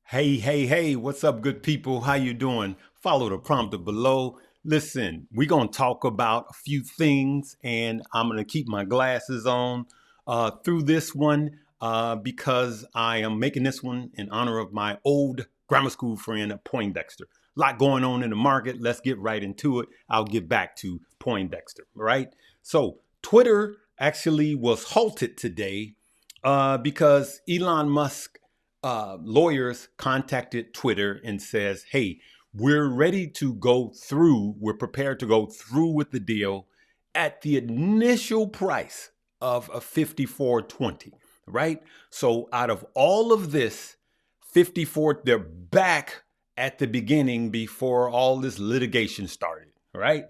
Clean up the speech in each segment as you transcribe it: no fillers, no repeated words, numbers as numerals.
Hey, what's up, good people? How you doing? Follow the prompter below. Listen, we're going to talk about a few things, and I'm going to keep my glasses on through this one because I am making this one in honor of my old grammar school friend, Poindexter. A lot going on in the market. Let's get right into it. I'll get back to Poindexter, right? So, Twitter actually was halted today because Elon Musk lawyers contacted Twitter and says, hey, we're ready to go through, we're prepared to go through with the deal at the initial price of a 54.20, right? So out of all of this, 54, they're back at the beginning before all this litigation started, right?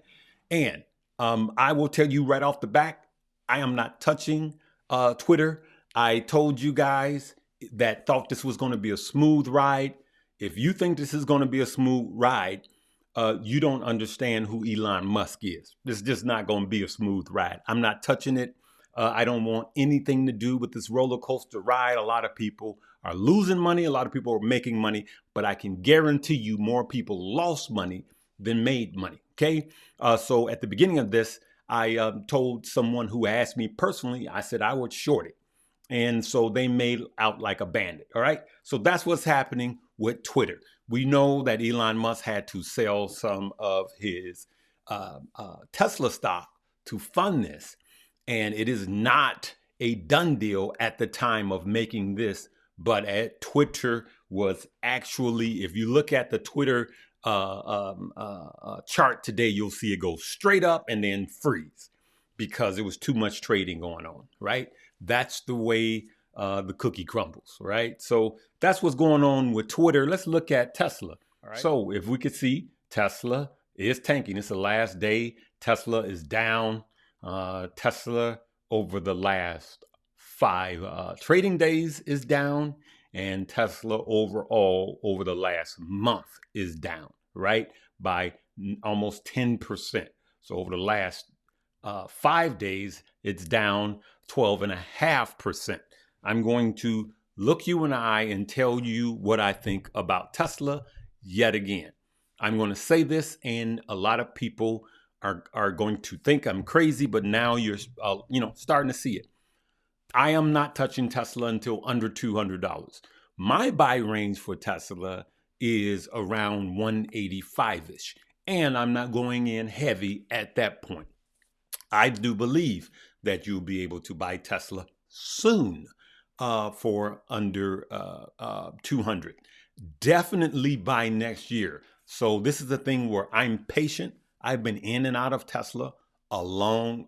And I will tell you right off the back, I am not touching Twitter. I told you guys that thought this was going to be a smooth ride. If you think this is going to be a smooth ride, you don't understand who Elon Musk is. This is just not going to be a smooth ride. I'm not touching it. I don't want anything to do with this roller coaster ride. A lot of people are losing money. A lot of people are making money, but I can guarantee you more people lost money than made money. Okay. So at the beginning of this, I told someone who asked me personally, I said I would short it. And so they made out like a bandit. All right. So that's what's happening with Twitter. We know that Elon Musk had to sell some of his Tesla stock to fund this. And it is not a done deal at the time of making this. But at Twitter was actually, if you look at the Twitter chart today, you'll see it go straight up and then freeze because it was too much trading going on. Right. That's the way the cookie crumbles, right? So that's what's going on with Twitter. Let's look at Tesla. All right. So if we could see, Tesla is tanking. It's the last day. Tesla is down. Tesla over the last 5 trading days is down. And Tesla overall over the last month is down, right? By almost 10%. So over the last 5 days, it's down 12.5%. I'm going to look you in the eye and tell you what I think about Tesla yet again. I'm going to say this, and a lot of people are going to think I'm crazy, but now you're starting to see it. I am not touching Tesla until under $200. My buy range for Tesla is around 185-ish, and I'm not going in heavy at that point. I do believe that you'll be able to buy Tesla soon for under 200. Definitely by next year. So this is the thing where I'm patient. I've been in and out of Tesla a lot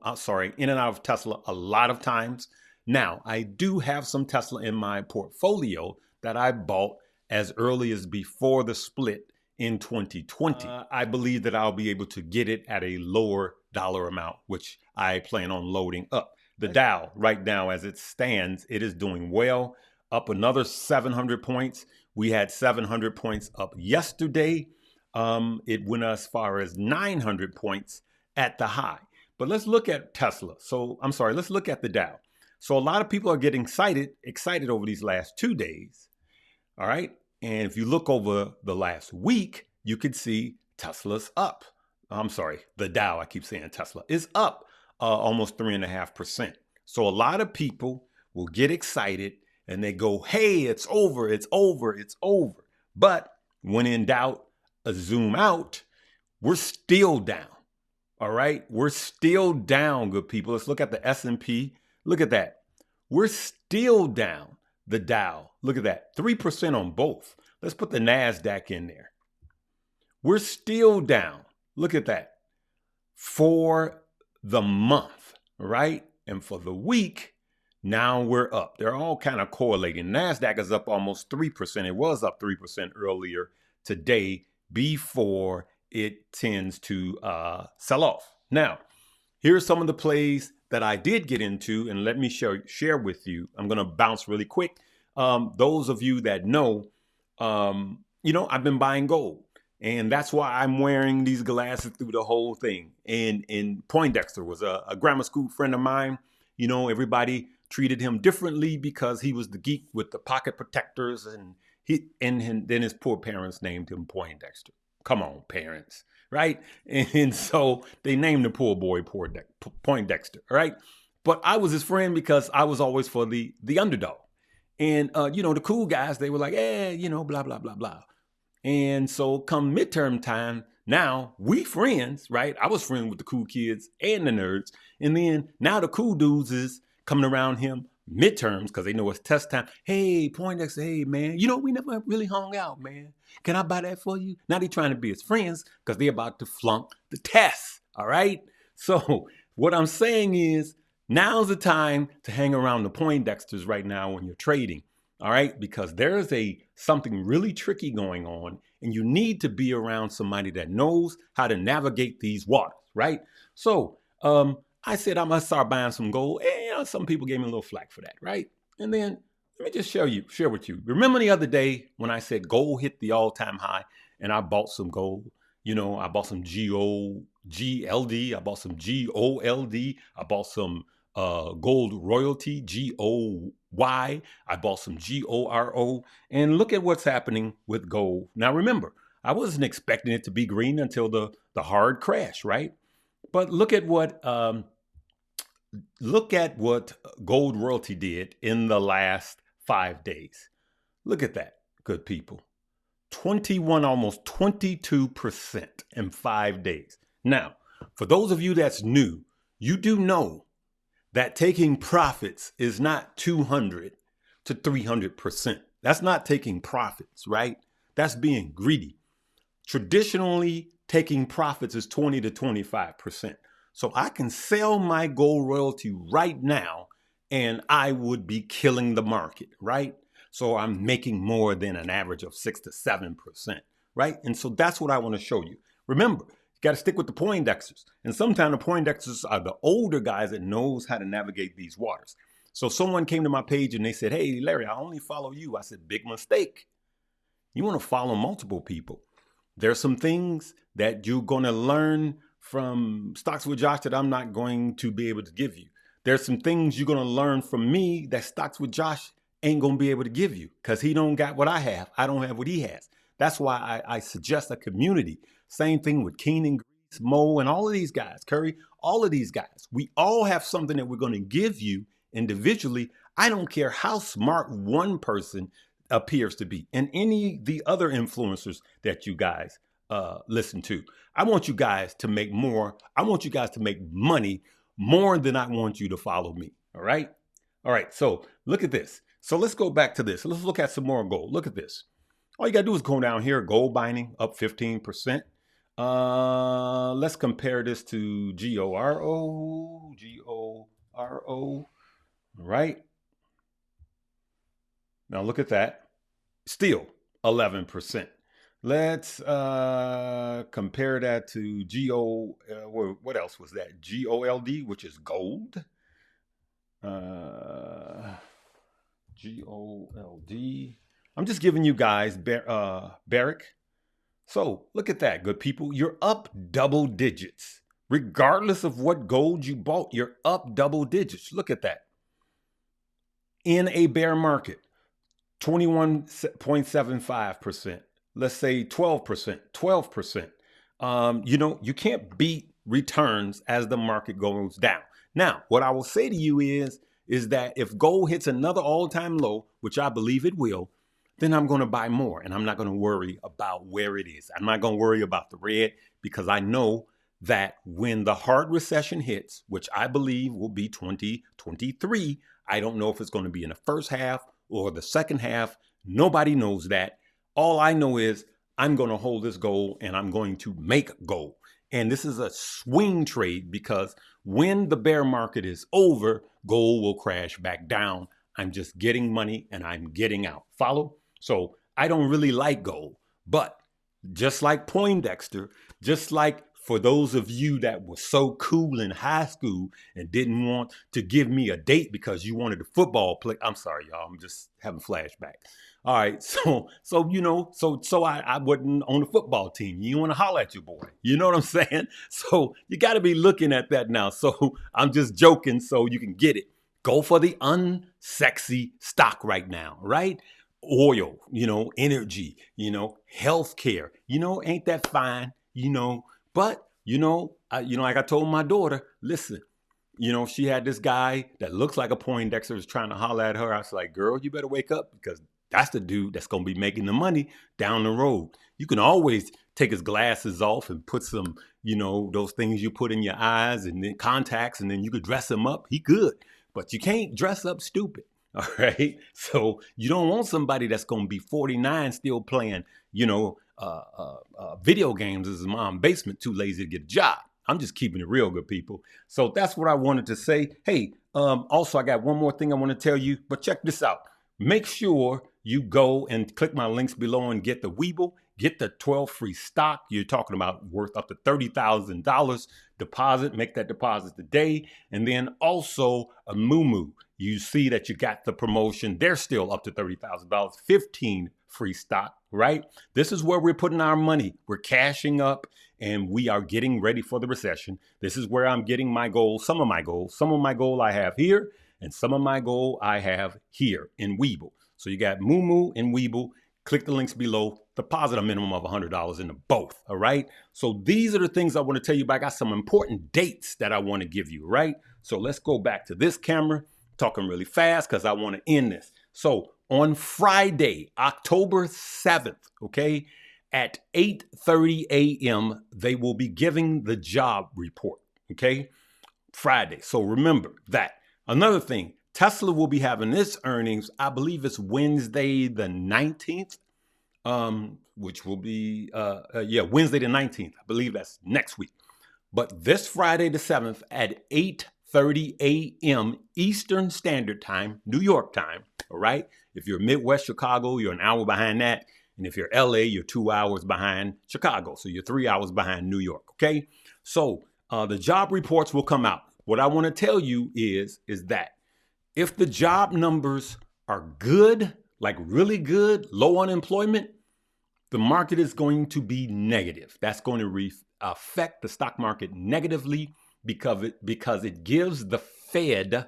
of times. Now, I do have some Tesla in my portfolio that I bought as early as before the split in 2020. I believe that I'll be able to get it at a lower dollar amount, which I plan on loading up. The Dow right now, as it stands, it is doing well, up another 700 points. We had 700 points up yesterday. It went as far as 900 points at the high. But let's look at Tesla. Let's look at the Dow. So a lot of people are getting excited over these last 2 days. All right. And if you look over the last week, you could see Tesla's up. The Dow, I keep saying Tesla, is up almost 3.5%. So a lot of people will get excited and they go, hey, it's over. But when in doubt, zoom out, we're still down. All right. We're still down, good people. Let's look at the S&P. Look at that. We're still down. The Dow, look at that, 3% on both. Let's put the Nasdaq in there. We're still down. Look at that. For the month, right? And for the week, now we're up. They're all kind of correlating. Nasdaq is up almost 3%. It was up 3% earlier today before it tends to sell off. Now, here's some of the plays that I did get into, and let me share with you. I'm going to bounce really quick. Those of you that know, I've been buying gold. And that's why I'm wearing these glasses through the whole thing. And Poindexter was a grammar school friend of mine. Everybody treated him differently because he was the geek with the pocket protectors and Then his poor parents named him Poindexter. Come on, parents, right? And so they named the poor boy Poindexter, right? But I was his friend because I was always for the underdog. And the cool guys, they were like, blah blah blah blah. And so come midterm time, now we friends, right? I was friends with the cool kids and the nerds. And then now the cool dudes is coming around him midterms because they know it's test time. Hey, Poindexter, hey, man, we never really hung out, man. Can I buy that for you? Now they trying to be his friends because they're about to flunk the test, all right? So what I'm saying is now's the time to hang around the Poindexters right now when you're trading. All right, because there's something really tricky going on, and you need to be around somebody that knows how to navigate these waters, right? So I said I must start buying some gold, and some people gave me a little flack for that, right? And then let me just share with you. Remember the other day when I said gold hit the all-time high, and I bought some gold. I bought some GLD, I bought some GOLD, I bought some gold royalty, GOY. I bought some GORO. And look at what's happening with gold. Now, remember, I wasn't expecting it to be green until the hard crash, right? But look at what gold royalty did in the last 5 days. Look at that, good people. 21, almost 22% in 5 days. Now, for those of you that's new, you do know that taking profits is not 200 to 300%. That's not taking profits, right? That's being greedy. Traditionally, taking profits is 20 to 25%. So I can sell my gold royalty right now and I would be killing the market, right? So I'm making more than an average of 6 to 7%, right? And so that's what I want to show you. Remember, you got to stick with the Poindexters. And sometimes the Poindexters are the older guys that knows how to navigate these waters. So someone came to my page and they said, hey, Larry, I only follow you. I said, big mistake. You want to follow multiple people. There's some things that you're going to learn from Stocks with Josh that I'm not going to be able to give you. There's some things you're going to learn from me that Stocks with Josh ain't going to be able to give you because he don't got what I have. I don't have what he has. That's why I suggest a community. Same thing with Keenan, Grease, Mo, and all of these guys, Curry, all of these guys. We all have something that we're going to give you individually. I don't care how smart one person appears to be and any the other influencers that you guys listen to. I want you guys to make more. I want you guys to make money more than I want you to follow me. All right. All right. So look at this. So let's go back to this. Let's look at some more gold. Look at this. All you got to do is go down here. Gold binding up 15%. Let's compare this to GORO. All right. Now look at that. Still 11%. Let's compare that to what else was that? GOLD, which is gold. GOLD. I'm just giving you guys Barrick. So look at that, good people. You're up double digits. Regardless of what gold you bought, you're up double digits. Look at that. In a bear market, 21.75%. Let's say 12%. You can't beat returns as the market goes down. Now, what I will say to you is that if gold hits another all-time low, which I believe it will, then I'm going to buy more and I'm not going to worry about where it is. I'm not going to worry about the red because I know that when the hard recession hits, which I believe will be 2023, I don't know if it's going to be in the first half or the second half. Nobody knows that. All I know is I'm going to hold this gold and I'm going to make gold. And this is a swing trade because when the bear market is over, gold will crash back down. I'm just getting money and I'm getting out. Follow? So I don't really like gold, but just like Poindexter, just like for those of you that were so cool in high school and didn't want to give me a date because you wanted a football play. I'm sorry, y'all. I'm just having flashbacks. All right. So I wasn't on the football team. You want to holler at your boy. You know what I'm saying? So you got to be looking at that now. So I'm just joking so you can get it. Go for the unsexy stock right now, right? oil, energy, healthcare, ain't that fine, but, like I told my daughter, listen, she had this guy that looks like a Poindexter was trying to holler at her. I was like, girl, you better wake up because that's the dude that's going to be making the money down the road. You can always take his glasses off and put some, those things you put in your eyes and then contacts, and then you could dress him up. He good, but you can't dress up stupid. All right. So you don't want somebody that's going to be 49 still playing, video games in his mom's basement, too lazy to get a job. I'm just keeping it real, good people. So that's what I wanted to say. Hey, also, I got one more thing I want to tell you, but check this out. Make sure you go and click my links below and get the Webull, get the 12 free stock. You're talking about worth up to $30,000 deposit. Make that deposit today. And then also a Mumu. You see that you got the promotion. They're still up to $30,000, 15 free stock, right? This is where we're putting our money. We're cashing up and we are getting ready for the recession. This is where I'm getting my goals, some of my goal I have here, and some of my goal I have here in Webull. So you got Mumu and Webull. Click the links below. Deposit a minimum of $100 into both, all right? So these are the things I want to tell you about. I got some important dates that I want to give you, right? So let's go back to this camera, talking really fast because I want to end this. So on Friday, October 7th, okay, at 8:30 a.m., they will be giving the job report, okay? Friday. So remember that. Another thing, Tesla will be having its earnings, I believe it's Wednesday the 19th, which will be, Wednesday the 19th. I believe that's next week. But this Friday the 7th at 8:30 a.m. Eastern Standard Time, New York time, all right? If you're Midwest Chicago, you're an hour behind that. And if you're LA, you're 2 hours behind Chicago. So you're 3 hours behind New York, okay? So the job reports will come out. What I want to tell you is that if the job numbers are good, like really good, low unemployment, the market is going to be negative. That's going to affect the stock market negatively because it gives the Fed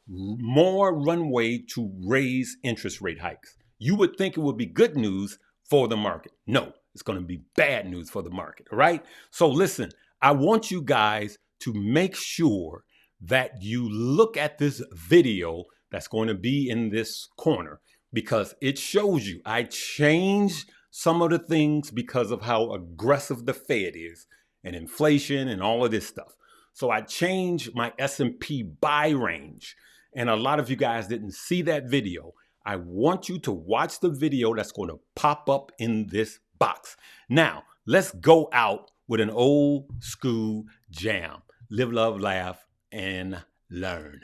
more runway to raise interest rate hikes. You would think it would be good news for the market. No, it's going to be bad news for the market, all right? So listen, I want you guys to make sure that you look at this video that's going to be in this corner because it shows you I changed some of the things because of how aggressive the Fed is and inflation and all of this stuff. So I changed my S&P buy range. And a lot of you guys didn't see that video. I want you to watch the video that's going to pop up in this box. Now, let's go out with an old school jam. Live, love, laugh, and learn.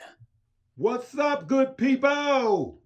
What's up, good people?